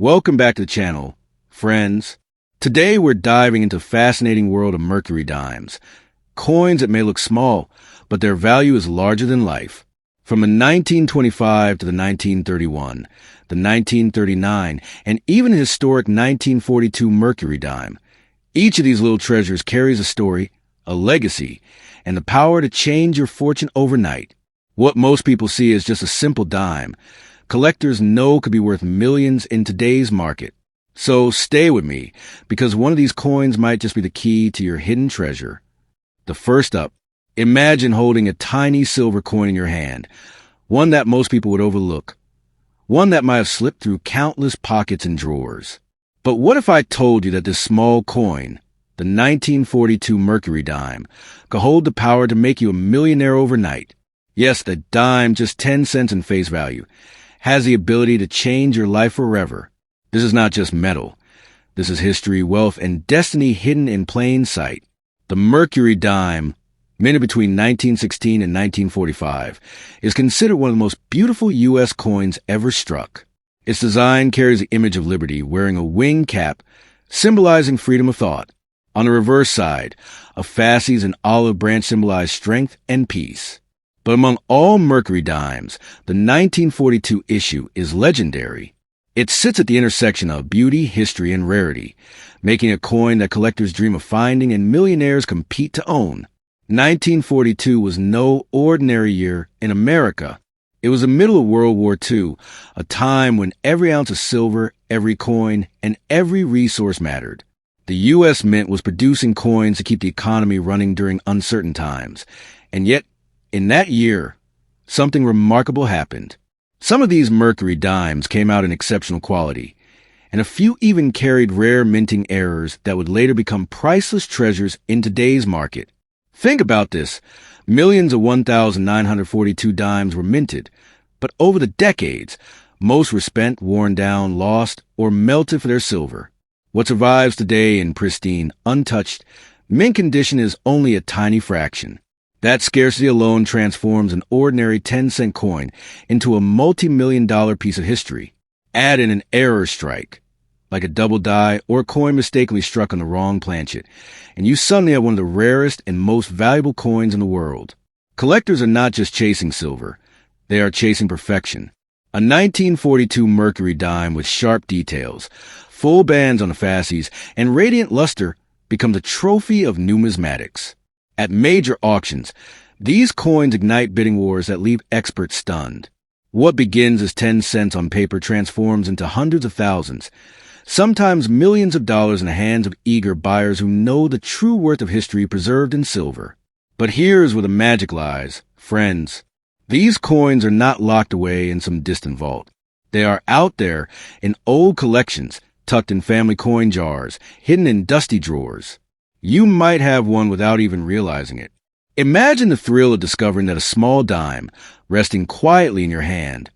Welcome back to the channel, friends. Today we're diving into the fascinating world of Mercury dimes, coins that may look small, but their value is larger than life. From the 1925 to the 1931, the 1939, and even the historic 1942 Mercury dime, each of these little treasures carries a story, a legacy, and the power to change your fortune overnight. What most people see as just a simple dime, collectors know could be worth millions in today's market. So stay with me, because one of these coins might just be the key to your hidden treasure. The first up, imagine holding a tiny silver coin in your hand, one that most people would overlook, one that might have slipped through countless pockets and drawers. But what if I told you that this small coin, the 1942 Mercury dime, could hold the power to make you a millionaire overnight? Yes, the dime, just 10 cents in face value, has the ability to change your life forever. This is not just metal. This is history, wealth, and destiny hidden in plain sight. The Mercury dime, minted between 1916 and 1945, is considered one of the most beautiful U.S. coins ever struck. Its design carries the image of liberty wearing a wing cap, symbolizing freedom of thought. On the reverse side, a fasces and olive branch symbolize strength and peace. But among all Mercury dimes, the 1942 issue is legendary. It sits at the intersection of beauty, history, and rarity, making a coin that collectors dream of finding and millionaires compete to own. 1942 was no ordinary year in America. It was the middle of World War II, a time when every ounce of silver, every coin, and every resource mattered. The U.S. Mint was producing coins to keep the economy running during uncertain times, and yet, in that year, something remarkable happened. Some of these Mercury dimes came out in exceptional quality, and a few even carried rare minting errors that would later become priceless treasures in today's market. Think about this. Millions of 1,942 dimes were minted, but over the decades, most were spent, worn down, lost, or melted for their silver. What survives today in pristine, untouched, mint condition is only a tiny fraction. That scarcity alone transforms an ordinary 10-cent coin into a multi-million-dollar piece of history. Add in an error strike, like a double die or a coin mistakenly struck on the wrong planchet, and you suddenly have one of the rarest and most valuable coins in the world. Collectors are not just chasing silver, they are chasing perfection. A 1942 Mercury dime with sharp details, full bands on the fasces, and radiant luster becomes a trophy of numismatics. At major auctions, these coins ignite bidding wars that leave experts stunned. What begins as 10 cents on paper transforms into hundreds of thousands, sometimes millions of dollars in the hands of eager buyers who know the true worth of history preserved in silver. But here's where the magic lies, friends. These coins are not locked away in some distant vault. They are out there in old collections, tucked in family coin jars, hidden in dusty drawers. You might have one without even realizing it. Imagine the thrill of discovering that a small dime, resting quietly in your hand,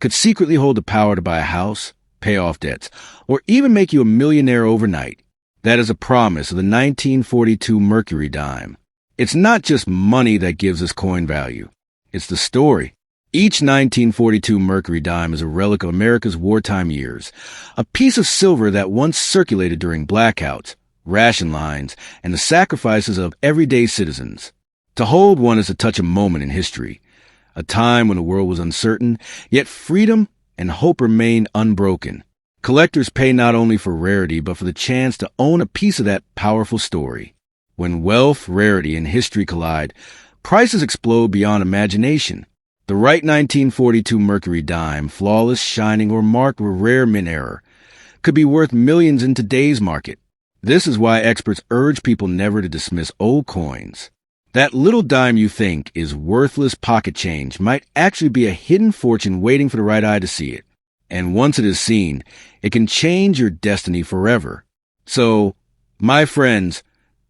could secretly hold the power to buy a house, pay off debts, or even make you a millionaire overnight. That is a promise of the 1942 Mercury dime. It's not just money that gives this coin value. It's the story. Each 1942 Mercury dime is a relic of America's wartime years, a piece of silver that once circulated during blackouts, ration lines, and the sacrifices of everyday citizens. To hold one is to touch a moment in history, a time when the world was uncertain, yet freedom and hope remained unbroken. Collectors pay not only for rarity, but for the chance to own a piece of that powerful story. When wealth, rarity, and history collide, prices explode beyond imagination. The right 1942 Mercury dime, flawless, shining, or marked with rare mint error, could be worth millions in today's market. This is why experts urge people never to dismiss old coins. That little dime you think is worthless pocket change might actually be a hidden fortune waiting for the right eye to see it. And once it is seen, it can change your destiny forever. So, my friends,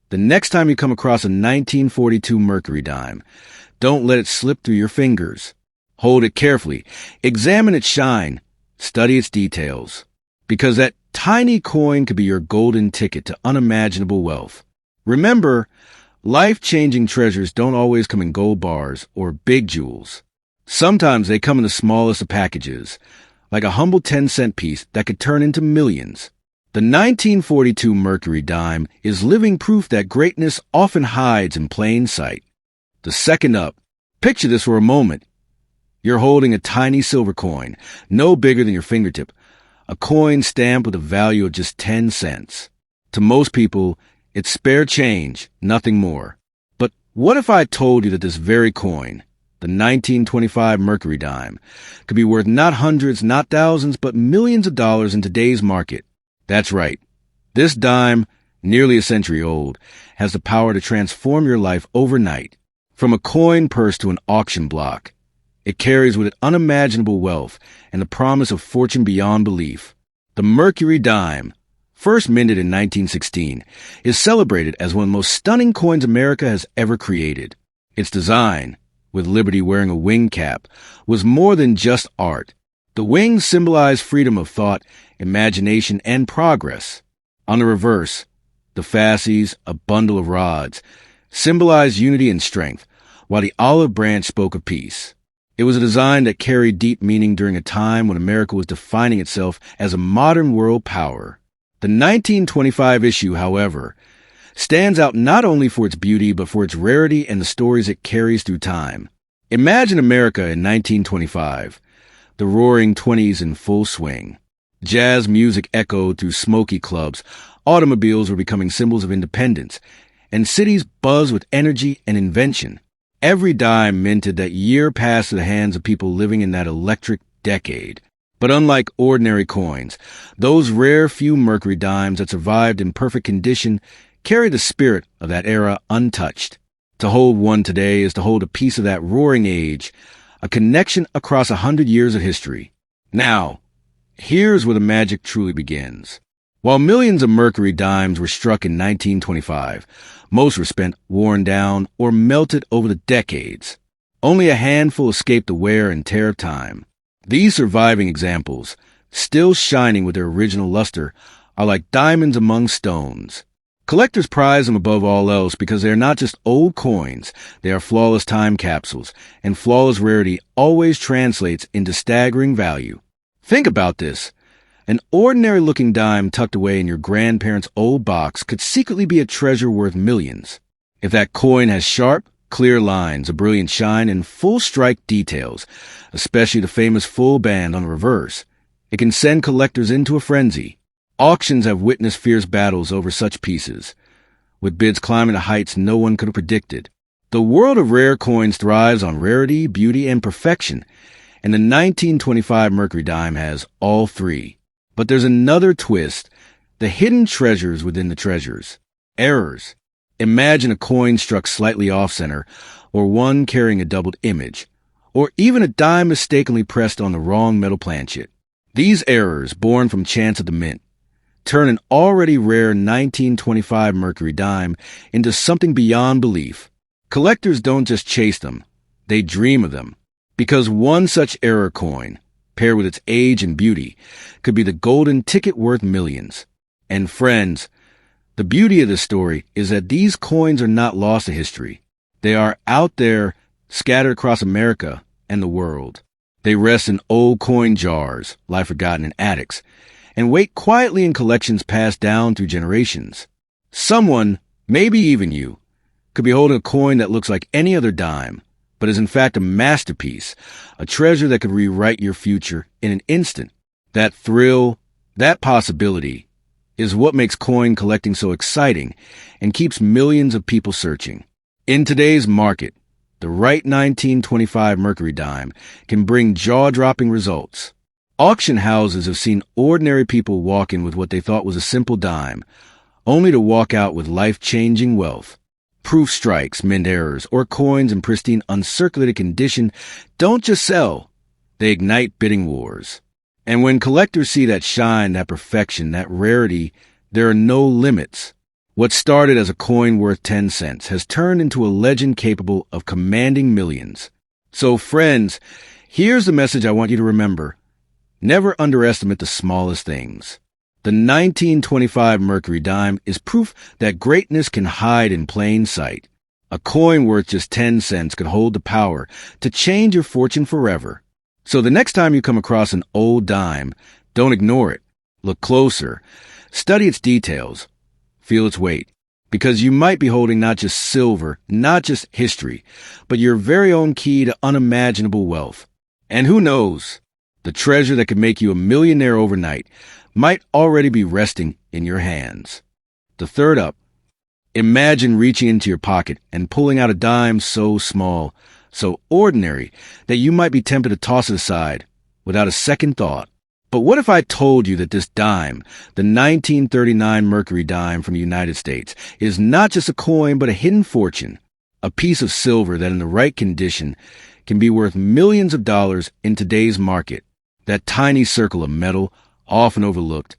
the next time you come across a 1942 Mercury dime, don't let it slip through your fingers. Hold it carefully, examine its shine, study its details, because that tiny coin could be your golden ticket to unimaginable wealth. Remember, life-changing treasures don't always come in gold bars or big jewels. Sometimes they come in the smallest of packages, like a humble 10-cent piece that could turn into millions. The 1942 Mercury dime is living proof that greatness often hides in plain sight. The second up, picture this for a moment. You're holding a tiny silver coin, no bigger than your fingertip, a coin stamped with a value of just 10 cents. To most people, it's spare change, nothing more. But what if I told you that this very coin, the 1925 Mercury dime, could be worth not hundreds, not thousands, but millions of dollars in today's market? That's right. This dime, nearly a century old, has the power to transform your life overnight. From a coin purse to an auction block, it carries with it unimaginable wealth and the promise of fortune beyond belief. The Mercury dime, first minted in 1916, is celebrated as one of the most stunning coins America has ever created. Its design, with Liberty wearing a wing cap, was more than just art. The wings symbolize freedom of thought, imagination, and progress. On the reverse, the fasces, a bundle of rods, symbolize unity and strength, while the olive branch spoke of peace. It was a design that carried deep meaning during a time when America was defining itself as a modern world power. The 1925 issue, however, stands out not only for its beauty but for its rarity and the stories it carries through time. Imagine America in 1925, the roaring 20s in full swing. Jazz music echoed through smoky clubs, automobiles were becoming symbols of independence, and cities buzzed with energy and invention. Every dime minted that year passed through the hands of people living in that electric decade. But unlike ordinary coins, those rare few Mercury dimes that survived in perfect condition carry the spirit of that era untouched. To hold one today is to hold a piece of that roaring age, a connection across 100 years of history. Now, here's where the magic truly begins. While millions of Mercury dimes were struck in 1925, most were spent, worn down, or melted over the decades. Only a handful escaped the wear and tear of time. These surviving examples, still shining with their original luster, are like diamonds among stones. Collectors prize them above all else because they are not just old coins, they are flawless time capsules, and flawless rarity always translates into staggering value. Think about this. An ordinary-looking dime tucked away in your grandparents' old box could secretly be a treasure worth millions. If that coin has sharp, clear lines, a brilliant shine, and full strike details, especially the famous full band on the reverse, it can send collectors into a frenzy. Auctions have witnessed fierce battles over such pieces, with bids climbing to heights no one could have predicted. The world of rare coins thrives on rarity, beauty, and perfection, and the 1925 Mercury dime has all three. But there's another twist, the hidden treasures within the treasures. Errors. Imagine a coin struck slightly off-center, or one carrying a doubled image, or even a dime mistakenly pressed on the wrong metal planchet. These errors, born from chance of the mint, turn an already rare 1925 Mercury dime into something beyond belief. Collectors don't just chase them, they dream of them. Because one such error coin, paired with its age and beauty, could be the golden ticket worth millions. And friends, the beauty of this story is that these coins are not lost to history. They are out there, scattered across America and the world. They rest in old coin jars, lie forgotten in attics, and wait quietly in collections passed down through generations. Someone, maybe even you, could be holding a coin that looks like any other dime, but is in fact a masterpiece, a treasure that could rewrite your future in an instant. That thrill, that possibility, is what makes coin collecting so exciting and keeps millions of people searching. In today's market, the right 1925 Mercury dime can bring jaw-dropping results. Auction houses have seen ordinary people walk in with what they thought was a simple dime, only to walk out with life-changing wealth. Proof strikes, mint errors, or coins in pristine, uncirculated condition don't just sell, they ignite bidding wars. And when collectors see that shine, that perfection, that rarity, there are no limits. What started as a coin worth 10 cents has turned into a legend capable of commanding millions. So friends, here's the message I want you to remember. Never underestimate the smallest things. The 1925 Mercury dime is proof that greatness can hide in plain sight. A coin worth just 10 cents could hold the power to change your fortune forever. So the next time you come across an old dime, don't ignore it. Look closer. Study its details. Feel its weight. Because you might be holding not just silver, not just history, but your very own key to unimaginable wealth. And who knows, the treasure that could make you a millionaire overnight might already be resting in your hands. The third up, imagine reaching into your pocket and pulling out a dime so small, so ordinary, that you might be tempted to toss it aside without a second thought. But what if I told you that this dime, the 1939 Mercury dime from the United States, is not just a coin but a hidden fortune, a piece of silver that in the right condition can be worth millions of dollars in today's market? That tiny circle of metal, often overlooked,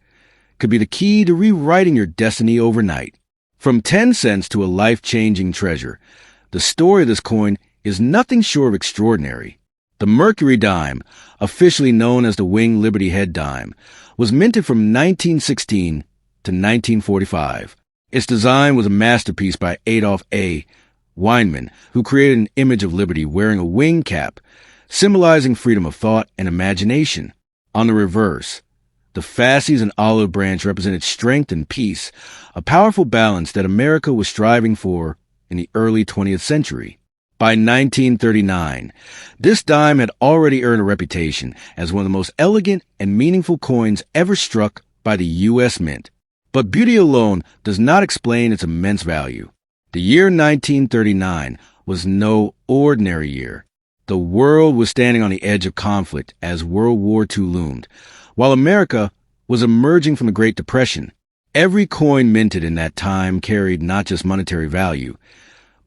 could be the key to rewriting your destiny overnight. From 10 cents to a life-changing treasure, the story of this coin is nothing short of extraordinary. The Mercury dime, officially known as the Wing Liberty Head dime, was minted from 1916 to 1945. Its design was a masterpiece by Adolf A. Weinman, who created an image of liberty wearing a wing cap, symbolizing freedom of thought and imagination. On the reverse, the fasces and olive branch represented strength and peace, a powerful balance that America was striving for in the early 20th century. By 1939, this dime had already earned a reputation as one of the most elegant and meaningful coins ever struck by the U.S. Mint. But beauty alone does not explain its immense value. The year 1939 was no ordinary year. The world was standing on the edge of conflict as World War II loomed, while America was emerging from the Great Depression. Every coin minted in that time carried not just monetary value,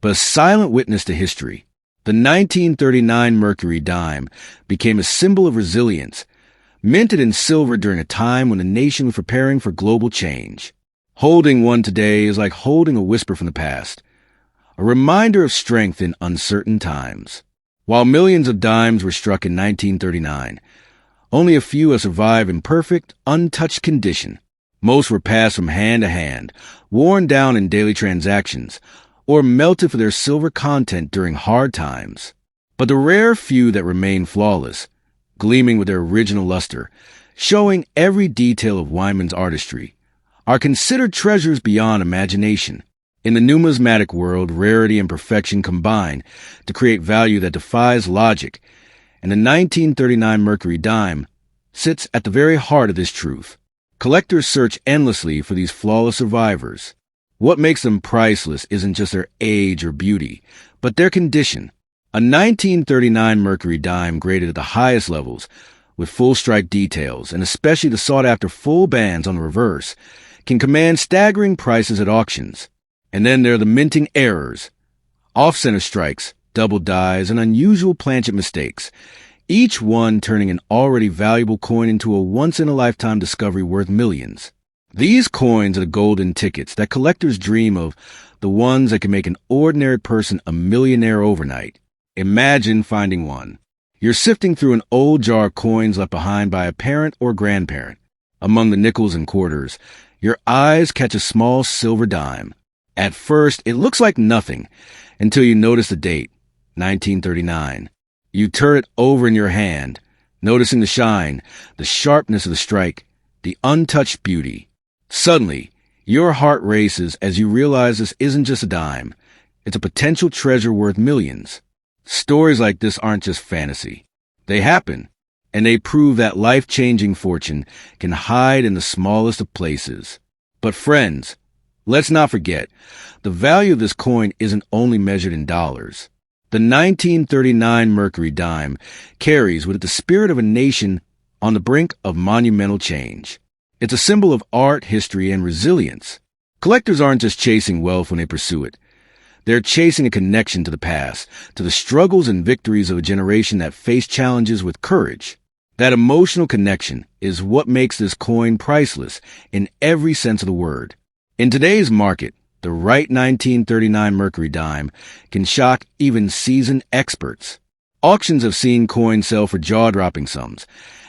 but a silent witness to history. The 1939 Mercury dime became a symbol of resilience, minted in silver during a time when the nation was preparing for global change. Holding one today is like holding a whisper from the past, a reminder of strength in uncertain times. While millions of dimes were struck in 1939, only a few have survived in perfect, untouched condition. Most were passed from hand to hand, worn down in daily transactions, or melted for their silver content during hard times. But the rare few that remain flawless, gleaming with their original luster, showing every detail of Weinman's artistry, are considered treasures beyond imagination. In the numismatic world, rarity and perfection combine to create value that defies logic, and the 1939 Mercury dime sits at the very heart of this truth. Collectors search endlessly for these flawless survivors. What makes them priceless isn't just their age or beauty, but their condition. A 1939 Mercury dime graded at the highest levels, with full strike details, and especially the sought-after full bands on the reverse, can command staggering prices at auctions. And then there are the minting errors, off-center strikes, double dies, and unusual planchet mistakes, each one turning an already valuable coin into a once-in-a-lifetime discovery worth millions. These coins are the golden tickets that collectors dream of, the ones that can make an ordinary person a millionaire overnight. Imagine finding one. You're sifting through an old jar of coins left behind by a parent or grandparent. Among the nickels and quarters, your eyes catch a small silver dime. At first, it looks like nothing until you notice the date, 1939. You turn it over in your hand, noticing the shine, the sharpness of the strike, the untouched beauty. Suddenly, your heart races as you realize this isn't just a dime. It's a potential treasure worth millions. Stories like this aren't just fantasy. They happen, and they prove that life-changing fortune can hide in the smallest of places. But friends, let's not forget, the value of this coin isn't only measured in dollars. The 1939 Mercury dime carries with it the spirit of a nation on the brink of monumental change. It's a symbol of art, history, and resilience. Collectors aren't just chasing wealth when they pursue it. They're chasing a connection to the past, to the struggles and victories of a generation that faced challenges with courage. That emotional connection is what makes this coin priceless in every sense of the word. In today's market, the right 1939 Mercury dime can shock even seasoned experts. Auctions have seen coins sell for jaw-dropping sums,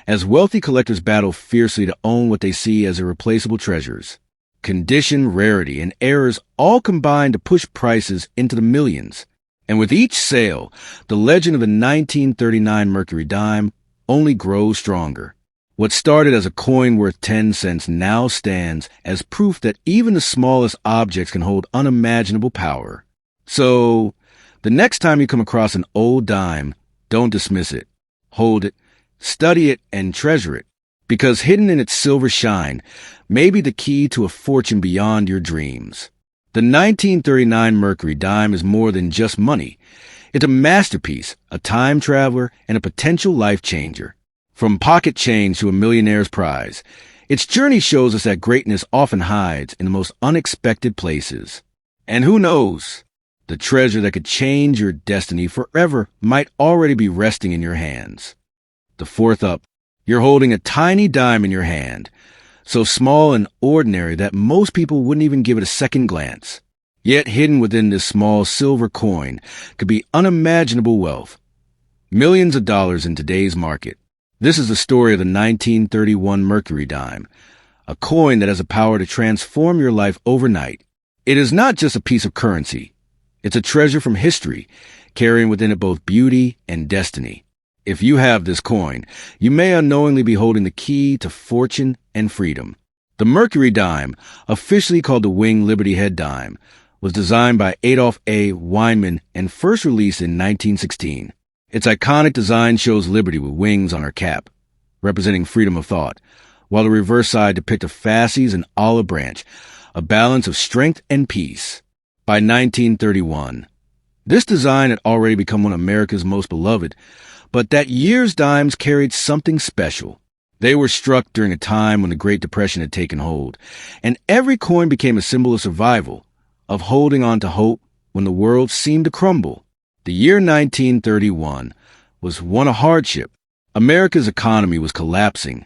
as wealthy collectors battle fiercely to own what they see as irreplaceable treasures. Condition, rarity, and errors all combine to push prices into the millions. And with each sale, the legend of the 1939 Mercury dime only grows stronger. What started as a coin worth 10 cents now stands as proof that even the smallest objects can hold unimaginable power. So, the next time you come across an old dime, don't dismiss it. Hold it, study it, and treasure it, because hidden in its silver shine may be the key to a fortune beyond your dreams. The 1939 Mercury dime is more than just money. It's a masterpiece, a time traveler, and a potential life changer. From pocket change to a millionaire's prize, its journey shows us that greatness often hides in the most unexpected places. And who knows? The treasure that could change your destiny forever might already be resting in your hands. The fourth up, you're holding a tiny dime in your hand, so small and ordinary that most people wouldn't even give it a second glance. Yet hidden within this small silver coin could be unimaginable wealth. Millions of dollars in today's market. This is the story of the 1931 Mercury dime, a coin that has the power to transform your life overnight. It is not just a piece of currency. It's a treasure from history, carrying within it both beauty and destiny. If you have this coin, you may unknowingly be holding the key to fortune and freedom. The Mercury dime, officially called the Wing Liberty Head dime, was designed by Adolph A. Weinman and first released in 1916. Its iconic design shows liberty with wings on her cap, representing freedom of thought, while the reverse side depicts a fasces and olive branch, a balance of strength and peace. By 1931, this design had already become one of America's most beloved, but that year's dimes carried something special. They were struck during a time when the Great Depression had taken hold, and every coin became a symbol of survival, of holding on to hope when the world seemed to crumble. The year 1931 was one of hardship. America's economy was collapsing.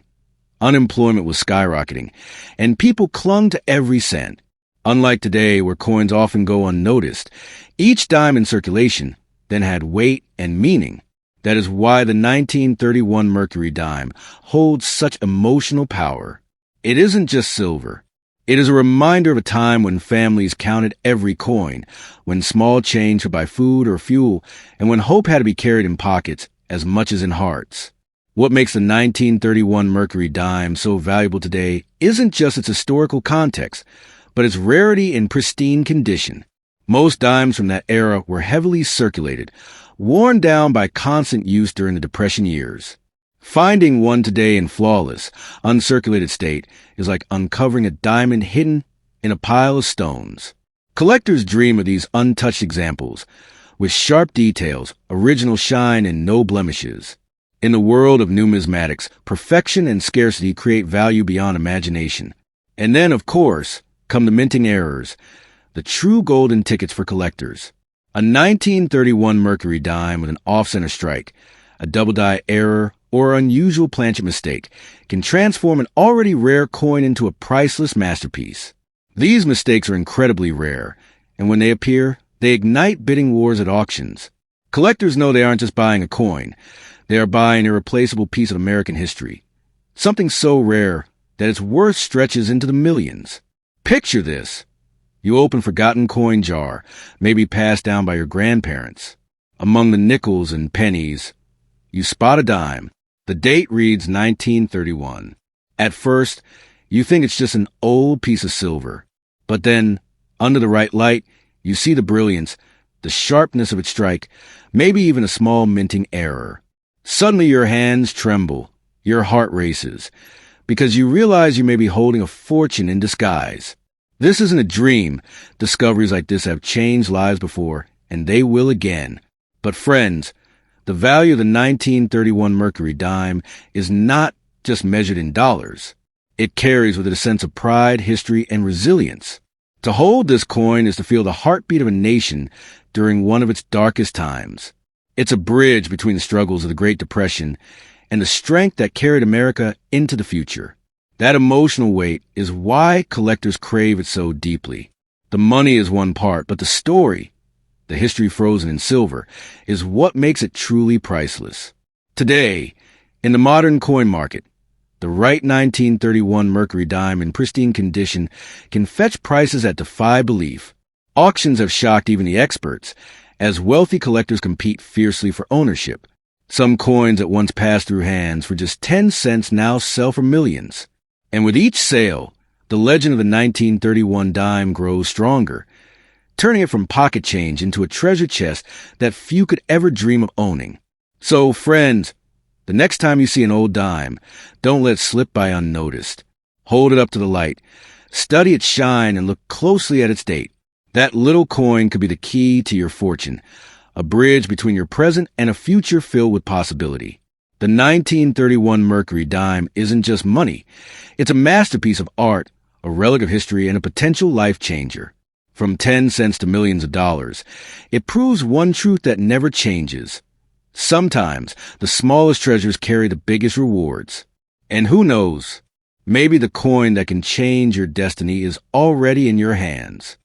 Unemployment was skyrocketing, and people clung to every cent. Unlike today, where coins often go unnoticed, each dime in circulation then had weight and meaning. That is why the 1931 Mercury dime holds such emotional power. It isn't just silver. It is a reminder of a time when families counted every coin, when small change could buy food or fuel, and when hope had to be carried in pockets as much as in hearts. What makes the 1931 Mercury dime so valuable today isn't just its historical context, but its rarity in pristine condition. Most dimes from that era were heavily circulated, worn down by constant use during the Depression years. Finding one today in flawless, uncirculated state is like uncovering a diamond hidden in a pile of stones. Collectors dream of these untouched examples, with sharp details, original shine, and no blemishes. In the world of numismatics, perfection and scarcity create value beyond imagination. And then, of course, come the minting errors, the true golden tickets for collectors. A 1931 Mercury dime with an off-center strike, a double-die error, or unusual planchet mistake can transform an already rare coin into a priceless masterpiece. These mistakes are incredibly rare, and when they appear, they ignite bidding wars at auctions. Collectors know they aren't just buying a coin. They are buying an irreplaceable piece of American history. Something so rare that its worth stretches into the millions. Picture this. You open a forgotten coin jar, maybe passed down by your grandparents. Among the nickels and pennies, you spot a dime. The date reads 1931. At first, you think it's just an old piece of silver. But then, under the right light, you see the brilliance, the sharpness of its strike, maybe even a small minting error. Suddenly your hands tremble, your heart races, because you realize you may be holding a fortune in disguise. This isn't a dream. Discoveries like this have changed lives before, and they will again. But friends, the value of the 1931 Mercury dime is not just measured in dollars. It carries with it a sense of pride, history, and resilience. To hold this coin is to feel the heartbeat of a nation during one of its darkest times. It's a bridge between the struggles of the Great Depression and the strength that carried America into the future. That emotional weight is why collectors crave it so deeply. The money is one part, but the story, the history frozen in silver, is what makes it truly priceless. Today, in the modern coin market, the right 1931 Mercury dime in pristine condition can fetch prices that defy belief. Auctions have shocked even the experts, as wealthy collectors compete fiercely for ownership. Some coins that once passed through hands for just 10 cents now sell for millions. And with each sale, the legend of the 1931 dime grows stronger, turning it from pocket change into a treasure chest that few could ever dream of owning. So, friends, the next time you see an old dime, don't let it slip by unnoticed. Hold it up to the light, study its shine, and look closely at its date. That little coin could be the key to your fortune, a bridge between your present and a future filled with possibility. The 1931 Mercury dime isn't just money. It's a masterpiece of art, a relic of history, and a potential life changer. From 10 cents to millions of dollars, it proves one truth that never changes. Sometimes the smallest treasures carry the biggest rewards. And who knows, maybe the coin that can change your destiny is already in your hands.